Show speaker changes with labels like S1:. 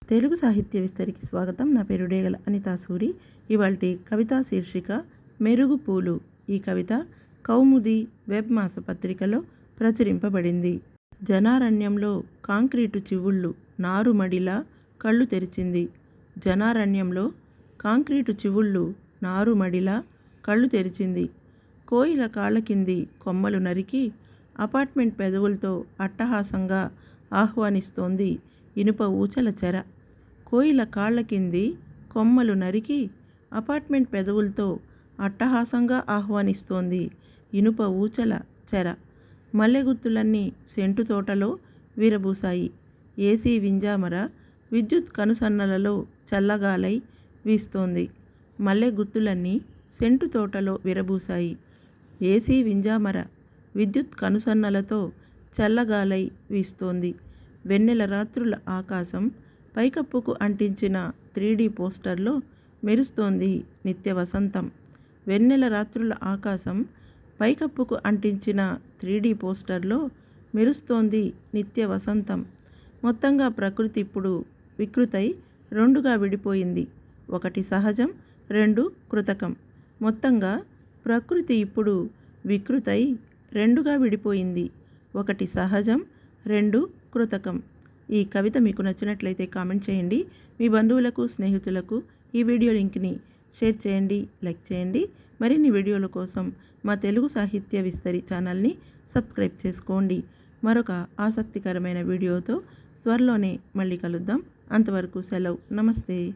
S1: తెలుగు సాహిత్య విస్తరికి స్వాగతం. నా పేరు డేగల అనితా సూరి. ఇవాల్టి కవితా శీర్షిక మెరుగు పూలు. ఈ కవిత కౌముది వెబ్ మాసపత్రికలో ప్రచురింపబడింది. జనారణ్యంలో కాంక్రీటు చివుళ్ళు నారుమడిలా కళ్ళు తెరిచింది. జనారణ్యంలో కాంక్రీటు చివుళ్ళు నారుమడిలా కళ్ళు తెరిచింది. కోయిల కాళ్ళ కింది కొమ్మలు నరికి అపార్ట్మెంట్ పెదవులతో అట్టహాసంగా ఆహ్వానిస్తోంది ఇనుప ఊచల చెర. కోయిల కాళ్ళ కింది కొమ్మలు నరికి అపార్ట్మెంట్ పెదవులతో అట్టహాసంగా ఆహ్వానిస్తోంది ఇనుప ఊచల చెర. మల్లెగుత్తులన్నీ సెంటు తోటలో విరబూసాయి. ఏసీ వింజామర విద్యుత్ కనుసన్నలలో చల్లగాలై వీస్తోంది. మల్లెగుత్తులన్నీ సెంటు తోటలో విరబూసాయి. ఏసీ వింజామర విద్యుత్ కనుసన్నలతో చల్లగాలై వీస్తోంది. వెన్నెల రాత్రుల ఆకాశం పైకప్పుకు అంటించిన 3D పోస్టర్లో మెరుస్తోంది నిత్య వసంతం. వెన్నెల రాత్రుల ఆకాశం పైకప్పుకు అంటించిన 3D పోస్టర్లో మెరుస్తోంది నిత్య వసంతం. మొత్తంగా ప్రకృతి ఇప్పుడు వికృతై రెండుగా విడిపోయింది. ఒకటి సహజం, రెండు కృతకం. మొత్తంగా ప్రకృతి ఇప్పుడు వికృతై రెండుగా విడిపోయింది. ఒకటి సహజం, రెండు కృతకం. ఈ కవిత మీకు నచ్చినట్లయితే కామెంట్ చేయండి. మీ బంధువులకు, స్నేహితులకు ఈ వీడియో లింక్ని షేర్ చేయండి, లైక్ చేయండి. మరిన్ని వీడియోల కోసం మా తెలుగు సాహిత్య విస్తరి ఛానల్ని సబ్స్క్రైబ్ చేసుకోండి. మరొక ఆసక్తికరమైన వీడియోతో త్వరలోనే మళ్ళీ కలుద్దాం. అంతవరకు సెలవు. నమస్తే.